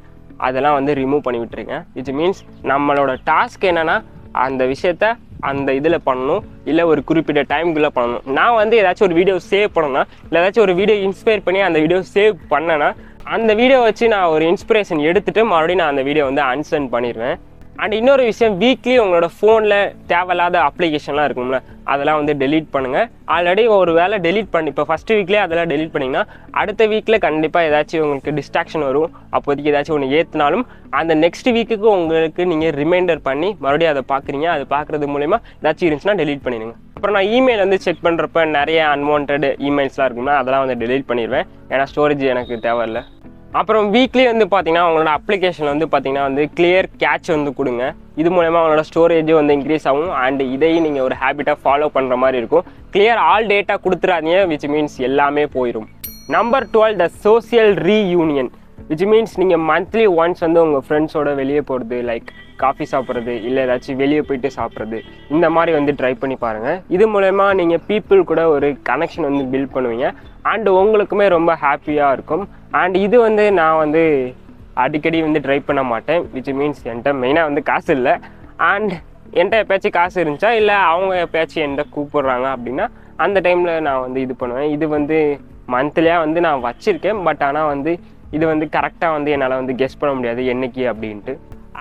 அதெல்லாம் வந்து ரிமூவ் பண்ணி விட்டுருங்க. இட் மீன்ஸ் நம்மளோட டாஸ்க் என்னென்னா அந்த விஷயத்த அந்த இதில் பண்ணணும், இல்லை ஒரு குறிப்பிட்ட டைமுக்குள்ளே பண்ணணும். நான் வந்து ஏதாச்சும் ஒரு வீடியோ சேவ் பண்ணணும்னா, இல்லை ஏதாச்சும் ஒரு வீடியோ இன்ஸ்பயர் பண்ணி அந்த வீடியோ சேவ் பண்ணேன்னா அந்த வீடியோ வச்சு நான் ஒரு இன்ஸ்பிரேஷன் எடுத்துகிட்டு மறுபடியும் நான் அந்த வீடியோ வந்து அன்சென்ட் பண்ணிடுவேன். அண்ட் இன்னொரு விஷயம், வீக்லி உங்களோட ஃபோனில் தேவையில்லாத அப்ளிகேஷன்லாம் இருக்கும்ல, அதெல்லாம் வந்து டெலீட் பண்ணுங்கள். ஆல்ரெடி ஒரு வேளை டெலீட் பண்ணி இப்போ ஃபஸ்ட்டு வீக்லேயே அதெல்லாம் டெலீட் பண்ணிங்கன்னா அடுத்த வீக்கில் கண்டிப்பாக ஏதாச்சும் உங்களுக்கு டிஸ்ட்ராக்ஷன் வரும். அப்போதைக்கு ஏதாச்சும் ஒன்று ஏற்றினாலும் அந்த நெக்ஸ்ட் வீக்குக்கு உங்களுக்கு நீங்கள் ரிமைண்டர் பண்ணி மறுபடியும் அதை பார்க்குறீங்க. அது பார்க்குறது மூலமா ஏதாச்சும் இருந்துச்சுன்னா டெலீட் பண்ணிடுங்க. அப்புறம் நான் இமெயில் வந்து செக் பண்ணுறப்ப நிறைய அன்வான்ட் இமெயில்ஸ்லாம் இருக்கும்னா அதெல்லாம் வந்து டெலீட் பண்ணிடுவேன், ஏன்னா ஸ்டோரேஜ் எனக்கு தேவையில்லை. அப்புறம் வீக்லி வந்து பார்த்தீங்கன்னா உங்களோட அப்ளிகேஷன் வந்து பார்த்தீங்கன்னா வந்து கிளியர் கேட்ச் வந்து கொடுங்க. இது மூலமா உங்களோட ஸ்டோரேஜும் வந்து இன்க்ரீஸ் ஆகும். அண்ட் இதையும் நீங்கள் ஒரு ஹேபிட்டாக ஃபாலோ பண்ணுற மாதிரி இருக்கும். கிளியர் ஆல் டேட்டா கொடுத்துறாதீங்க, விச் மீன்ஸ் எல்லாமே போயிடும். Number 12 the social reunion, which means நீங்கள் மந்த்லி ஒன்ஸ் வந்து உங்கள் ஃப்ரெண்ட்ஸோட வெளியே போகிறது, லைக் காஃபி சாப்பிட்றது, இல்லை ஏதாச்சும் வெளியே போயிட்டு சாப்பிட்றது, இந்த மாதிரி வந்து ட்ரை பண்ணி பாருங்கள். இது மூலமா நீங்கள் பீப்புள் கூட ஒரு கனெக்ஷன் வந்து பில்ட் பண்ணுவீங்க. அண்ட் உங்களுக்குமே ரொம்ப ஹாப்பியாக இருக்கும். அண்ட் இது வந்து நான் வந்து அடிக்கடி வந்து ட்ரை பண்ண மாட்டேன், விச் மீன்ஸ் என்கிட்ட மெயினாக வந்து காசு இல்லை. அண்ட் என்கிட்ட எப்போயாச்சும் காசு இருந்துச்சா, இல்லை அவங்க எப்போயாச்சும் என்கிட்ட கூப்பிட்றாங்க அப்படின்னா அந்த டைமில் நான் வந்து இது பண்ணுவேன். இது வந்து மந்த்லியாக வந்து நான் வச்சுருக்கேன். பட் ஆனால் வந்து இது வந்து கரெக்டாக வந்து என்னால் வந்து கெஸ் பண்ண முடியாது என்னைக்கு அப்படின்ட்டு.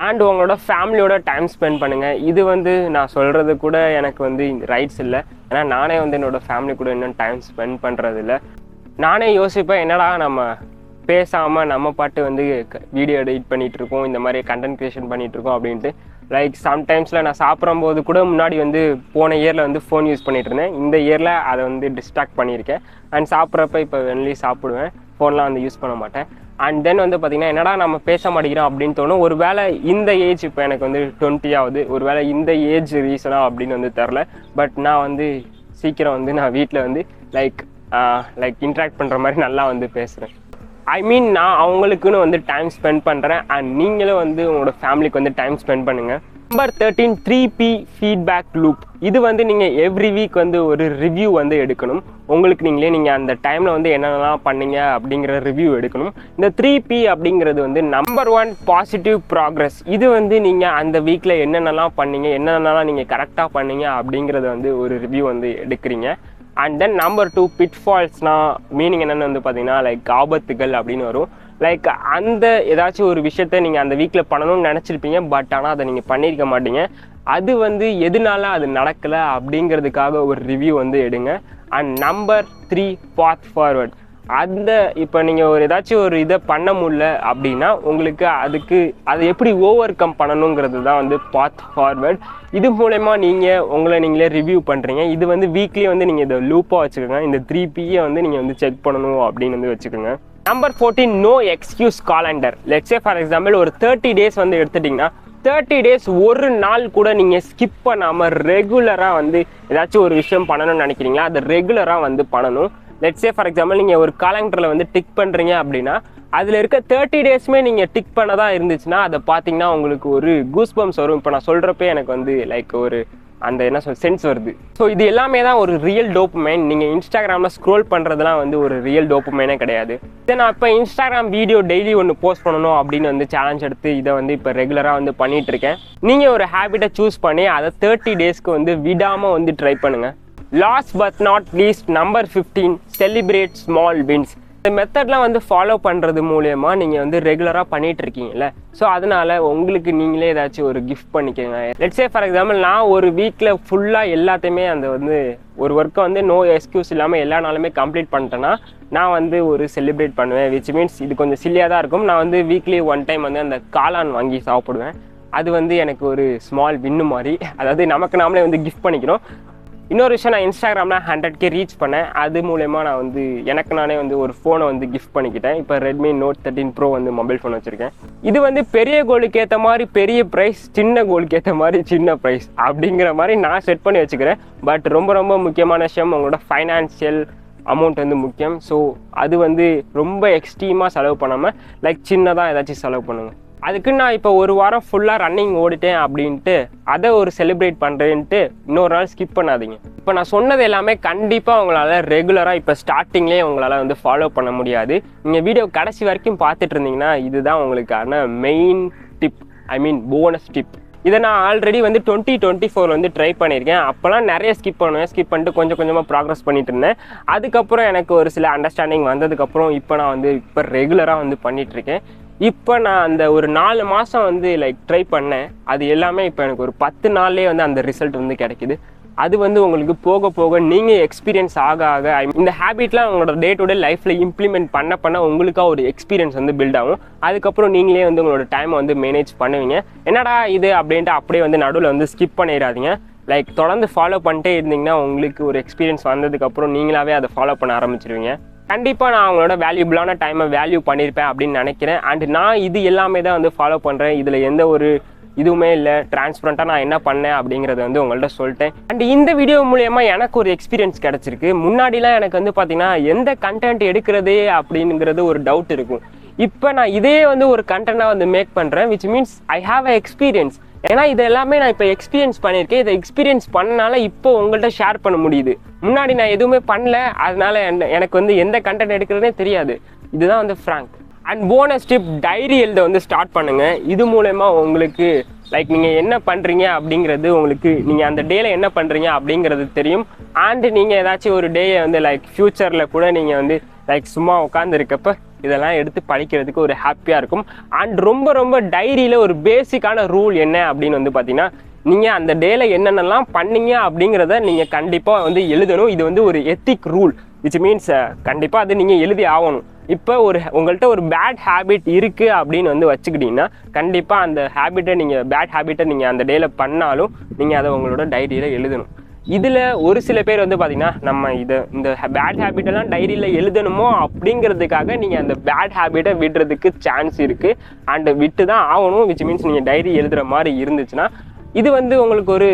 அண்ட் உங்களோட ஃபேமிலியோட டைம் ஸ்பெண்ட் பண்ணுங்கள். இது வந்து நான் சொல்கிறது கூட எனக்கு வந்து ரைட்ஸ் இல்லை, ஏன்னா நானே வந்து என்னோடய ஃபேமிலி கூட இன்னும் டைம் ஸ்பெண்ட் பண்ணுறதில்ல. நானே யோசிப்பேன், என்னடா நம்ம பேசாமல் நம்ம பாட்டு வந்து வீடியோ எடிட் பண்ணிகிட்ருக்கோம், இந்த மாதிரி கண்டென்ட் க்ரியேஷன் பண்ணிகிட்ருக்கோம் அப்படின்ட்டு. லைக் சம்டைம்ஸில் நான் சாப்பிடும்போது கூட முன்னாடி வந்து போன இயரில் வந்து ஃபோன் யூஸ் பண்ணிகிட்டு இருந்தேன். இந்த இயரில் அதை வந்து டிஸ்ட்ராக்ட் பண்ணியிருக்கேன். அண்ட் சாப்பிட்றப்ப இப்போ வெளியே சாப்பிடுவேன், ஃபோன்லாம் வந்து யூஸ் பண்ண மாட்டேன். அண்ட் தென் வந்து பார்த்திங்கன்னா என்னடா நம்ம பேச மாட்டேங்கிறோம் அப்படின்னு தோணும். ஒரு வேளை இந்த ஏஜ் இப்போ எனக்கு வந்து 20 ஆகுது, ஒரு வேளை இந்த ஏஜ் ரீசனாக அப்படின்னு வந்து தெரில. பட் நான் வந்து சீக்கிரம் வந்து நான் வீட்டில் வந்து லைக் இன்ட்ராக்ட் பண்ணுற மாதிரி நல்லா வந்து பேசுகிறேன். ஐ மீன் நான் அவங்களுக்குன்னு வந்து டைம் ஸ்பெண்ட் பண்ணுறேன். அண்ட் நீங்களும் வந்து உங்களோட ஃபேமிலிக்கு வந்து டைம் ஸ்பெண்ட் பண்ணுங்கள். Number 13 3P feedback loop. இது வந்து நீங்கள் எவ்ரி வீக் வந்து ஒரு ரிவ்யூ வந்து எடுக்கணும். உங்களுக்கு நீங்கள் அந்த டைமில் வந்து என்னென்னலாம் பண்ணீங்க அப்படிங்கிற ரிவ்யூ எடுக்கணும். இந்த 3P அப்படிங்கிறது வந்து நம்பர் 1 பாசிட்டிவ் ப்ராக்ரஸ். இது வந்து நீங்கள் அந்த வீக்கில் என்னென்னலாம் பண்ணீங்க, என்னென்னலாம் நீங்கள் கரெக்டாக பண்ணீங்க அப்படிங்கிறத வந்து ஒரு ரிவ்யூ வந்து எடுக்கிறீங்க. அண்ட் தென் நம்பர் 2 பிட்ஃபால்ஸ்னால் மீனிங் என்னென்னு வந்து பார்த்தீங்கன்னா லைக் ஆபத்துகள் அப்படின்னு வரும். லைக் அந்த ஏதாச்சும் ஒரு விஷயத்த நீங்கள் அந்த வீக்கில் பண்ணணும்னு நினச்சிருப்பீங்க, பட் ஆனால் அதை நீங்கள் பண்ணியிருக்க மாட்டீங்க. அது வந்து எதனால அது நடக்கலை அப்படிங்கிறதுக்காக ஒரு ரிவ்யூ வந்து எடுங்க. And number 3 path forward. அந்த இப்போ நீங்கள் ஏதாச்சும் ஒரு இதை பண்ண முடியல அப்படின்னா உங்களுக்கு அதை எப்படி ஓவர் கம் பண்ணணுங்கிறது தான் வந்து பாத் ஃபார்வர்ட். இது மூலமா நீங்கள் உங்களை நீங்களே ரிவ்யூ பண்ணுறீங்க. இது வந்து வீக்லி வந்து நீங்கள் இதை லூப்பாக வச்சுக்கோங்க. இந்த 3Pயை வந்து நீங்கள் வந்து செக் பண்ணணும் அப்படின்னு வந்து வச்சுக்கோங்க. Number 14 no excuse calendar. Let's say for example ஒரு 30 days வந்து எடுத்துட்டிங்கன்னா 30 days ஒரு நாள் கூட நீங்கள் ஸ்கிப் பண்ணாமல் ரெகுலராக வந்து ஏதாச்சும் ஒரு விஷயம் பண்ணணும்னு நினைக்கிறீங்களா, அதை ரெகுலராக வந்து பண்ணணும். லெட்ஸ் சே ஃபார் எக்ஸாம்பிள் நீங்கள் ஒரு காலண்டரில் வந்து டிக் பண்ணுறீங்க அப்படின்னா அதில் இருக்க 30 daysமே நீங்கள் டிக் பண்ணதா இருந்துச்சுன்னா அதை பார்த்தீங்கன்னா உங்களுக்கு ஒரு கூஸ்பம்ஸ் வரும். இப்போ நான் சொல்கிறப்பே எனக்கு வந்து லைக் ஒரு அந்த என்ன சென்ஸ் வருது. ஸோ இது எல்லாமே தான் ஒரு ரியல் டோப்பமைன். நீங்கள் இன்ஸ்டாகிராமில் ஸ்க்ரோல் பண்ணுறதுலாம் வந்து ஒரு ரியல் டோப்பமைனே கிடையாது. இதை நான் இப்போ இன்ஸ்டாகிராம் வீடியோ டெய்லி ஒன்று போஸ்ட் பண்ணணும் அப்படின்னு வந்து சேலஞ்ச் எடுத்து இதை வந்து இப்போ ரெகுலராக வந்து பண்ணிகிட்டு இருக்கேன். நீங்கள் ஒரு ஹேபிட்டை சூஸ் பண்ணி அதை 30 daysக்கு வந்து விடாமல் வந்து ட்ரை பண்ணுங்கள். Last but not least number 15 celebrate small wins. இந்த மெத்தட்லாம் வந்து ஃபாலோ பண்ணுறது மூலயமா நீங்கள் வந்து ரெகுலராக பண்ணிகிட்டு இருக்கீங்கல்ல, ஸோ அதனால் உங்களுக்கு நீங்களே ஏதாச்சும் ஒரு கிஃப்ட் பண்ணிக்கோங்க. லெட்ஸ் சே ஃபார் எக்ஸாம்பிள் நான் ஒரு வீக்கில் ஃபுல்லாக எல்லாத்தையுமே அந்த வந்து ஒரு ஒர்க்கை வந்து நோ எக்ஸ்கியூஸ் இல்லாமல் எல்லா நாளுமே கம்ப்ளீட் பண்ணிட்டேன்னா நான் வந்து ஒரு செலிப்ரேட் பண்ணுவேன். விச் மீன்ஸ் இது கொஞ்சம் சில்லியாக தான் இருக்கும். நான் வந்து வீக்லி 1 time வந்து அந்த காளான் வாங்கி சாப்பிடுவேன். அது வந்து எனக்கு ஒரு ஸ்மால் வின்னு மாதிரி, அதாவது நமக்கு நாமளே வந்து கிஃப்ட் பண்ணிக்கிறோம். இன்னொரு விஷயம், நான் இன்ஸ்டாகிராமில் 100K ரீச் பண்ணேன். அது மூலயமா நான் வந்து எனக்கு நானே வந்து ஒரு ஃபோனை வந்து கிஃப்ட் பண்ணிக்கிட்டேன். இப்போ ரெட்மி நோட் 13 ப்ரோ வந்து மொபைல் ஃபோன் வச்சுருக்கேன். இது வந்து பெரிய கோலுக்கு ஏற்ற மாதிரி பெரிய ப்ரைஸ், சின்ன கோலுக்கு ஏற்ற மாதிரி சின்ன ப்ரைஸ் அப்படிங்கிற மாதிரி நான் செட் பண்ணி வச்சுக்கிறேன். பட் ரொம்ப ரொம்ப முக்கியமான விஷயம் உங்களோட ஃபைனான்ஷியல் அமௌண்ட் வந்து முக்கியம். ஸோ அது வந்து ரொம்ப எக்ஸ்ட்ரீமாக செலவு பண்ணாமல் லைக் சின்னதாக ஏதாச்சும் செலவு பண்ணுங்கள். அதுக்கு நான் இப்போ ஒரு வாரம் ஃபுல்லாக ரன்னிங் ஓடிட்டேன் அப்படின்ட்டு அதை ஒரு செலிப்ரேட் பண்ணுறேன்ட்டு இன்னொரு நாள் ஸ்கிப் பண்ணாதீங்க. இப்போ நான் சொன்னது எல்லாமே கண்டிப்பாக உங்களால் ரெகுலராக இப்போ ஸ்டார்டிங்லேயே உங்களால் வந்து ஃபாலோ பண்ண முடியாது. நீங்கள் வீடியோ கடைசி வரைக்கும் பார்த்துட்டு இருந்தீங்கன்னா இதுதான் உங்களுக்கான மெயின் டிப், ஐ மீன் போனஸ் டிப். இதை நான் ஆல்ரெடி வந்து 2024 வந்து ட்ரை பண்ணியிருக்கேன். அப்போலாம் நிறைய ஸ்கிப் பண்ணுவேன். ஸ்கிப் பண்ணிட்டு கொஞ்சம் கொஞ்சமாக ப்ராக்ரஸ் பண்ணிட்டு இருந்தேன். அதுக்கப்புறம் எனக்கு ஒரு சில அண்டர்ஸ்டாண்டிங் வந்ததுக்கப்புறம் இப்போ நான் வந்து இப்போ ரெகுலராக வந்து பண்ணிகிட்ருக்கேன். இப்போ நான் அந்த ஒரு 4 மாதம் வந்து லைக் ட்ரை பண்ணேன். அது எல்லாமே இப்போ எனக்கு ஒரு 10 நாள்லேயே வந்து அந்த ரிசல்ட் வந்து கிடைக்குது. அது வந்து உங்களுக்கு போக போக நீங்கள் எக்ஸ்பீரியன்ஸ் ஆக இந்த ஹேபிட்லாம் உங்களோட டே டு டே லைஃப்பில் இம்ப்ளிமெண்ட் பண்ண உங்களுக்காக ஒரு எக்ஸ்பீரியன்ஸ் வந்து பில்ட் ஆகும். அதுக்கப்புறம் நீங்களே வந்து உங்களோட டைமை வந்து மேனேஜ் பண்ணுவீங்க. என்னடா இது அப்படின்ட்டு அப்படியே வந்து நடுவில் வந்து ஸ்கிப் பண்ணிடாதீங்க. லைக் தொடர்ந்து ஃபாலோ பண்ணிட்டே இருந்தீங்கன்னா உங்களுக்கு ஒரு எக்ஸ்பீரியன்ஸ் வந்ததுக்கப்புறம் நீங்களாவே அதை ஃபாலோ பண்ண ஆரம்பிச்சிருவீங்க. கண்டிப்பாக நான் அவங்களோட வேல்யூபிளான டைமை வேல்யூ பண்ணியிருப்பேன் அப்படின்னு நினைக்கிறேன். அண்ட் நான் இது எல்லாமே தான் வந்து ஃபாலோ பண்ணுறேன். இதில் எந்த ஒரு இதுவுமே இல்லை. டிரான்ஸ்பரண்ட்டாக நான் என்ன பண்ணேன் அப்படிங்கிறத வந்து உங்கள்கிட்ட சொல்லிட்டேன். அண்ட் இந்த வீடியோ மூலயமா எனக்கு ஒரு எக்ஸ்பீரியன்ஸ் கிடச்சிருக்கு. முன்னாடிலாம் எனக்கு வந்து பார்த்தீங்கன்னா எந்த கண்டென்ட் எடுக்கிறதே அப்படிங்கிறது ஒரு டவுட் இருக்கும். இப்போ நான் இதே வந்து ஒரு கண்டென்ட்டாக வந்து மேக் பண்ணுறேன். Which means I have a experience. ஏன்னா இது எல்லாமே நான் இப்போ எக்ஸ்பீரியன்ஸ் பண்ணியிருக்கேன். இதை எக்ஸ்பீரியன்ஸ் பண்ணனால இப்போ உங்கள்கிட்ட ஷேர் பண்ண முடியுது. முன்னாடி நான் எதுவுமே பண்ணல, அதனால எனக்கு வந்து எந்த கண்டென்ட் எடுக்கிறதுனே தெரியாது. இதுதான் வந்து frank. And bonus tip, diary எழுத வந்து ஸ்டார்ட் பண்ணுங்கள். இது மூலமா உங்களுக்கு லைக் நீங்கள் என்ன பண்ணுறீங்க அப்படிங்கிறது உங்களுக்கு நீங்கள் அந்த டேயில் என்ன பண்ணுறீங்க அப்படிங்கிறது தெரியும். அண்ட் நீங்கள் ஏதாச்சும் ஒரு டேயை வந்து லைக் ஃப்யூச்சரில் கூட நீங்கள் வந்து லைக் சும்மா உட்காந்துருக்கப்ப இதெல்லாம் எடுத்து படிக்கிறதுக்கு ஒரு ஹாப்பியாக இருக்கும். அண்ட் ரொம்ப ரொம்ப டைரியில் ஒரு பேசிக்கான ரூல் என்ன அப்படின்னு வந்து பார்த்தீங்கன்னா, நீங்கள் அந்த டேயில் என்னென்னலாம் பண்ணீங்க அப்படிங்கிறத நீங்கள் கண்டிப்பாக வந்து எழுதணும். இது வந்து ஒரு எத்திக் ரூல். விச் மீன்ஸ் கண்டிப்பாக அது நீங்கள் எழுதி ஆகணும். இப்போ உங்கள்கிட்ட ஒரு பேட் ஹேபிட் இருக்குது அப்படின்னு வந்து வச்சுக்கிட்டிங்கன்னா கண்டிப்பாக அந்த ஹேபிட்டை நீங்கள் பேட் ஹேபிட்டை நீங்கள் அந்த டேயில் பண்ணாலும் நீங்கள் அதை உங்களோட டைரியில் எழுதணும். இதில் ஒரு சில பேர் வந்து பார்த்திங்கன்னா நம்ம இந்த பேட் ஹேபிட்டெல்லாம் டைரியில் எழுதணுமோ அப்படிங்கிறதுக்காக நீங்கள் அந்த பேட் ஹேபிட்டை விடுறதுக்கு சான்ஸ் இருக்குது. அண்டு விட்டு தான் ஆகணும். விச் மீன்ஸ் நீங்கள் டைரி எழுதுகிற மாதிரி இருந்துச்சுன்னா இது வந்து உங்களுக்கு ஒரு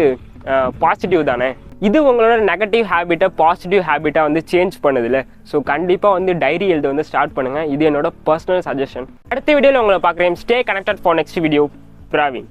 பாசிட்டிவ் தானே. இது உங்களோட நெகட்டிவ் ஹேபிட்டை பாசிட்டிவ் ஹேபிட்டாக வந்து சேஞ்ச் பண்ணுதில்ல. ஸோ கண்டிப்பாக வந்து டைரி எழுத வந்து ஸ்டார்ட் பண்ணுங்கள். இது என்னோட பர்சனல் சஜஷன். அடுத்த வீடியோவில் உங்களை பார்க்குறேன். Stay connected for next video. Praveen.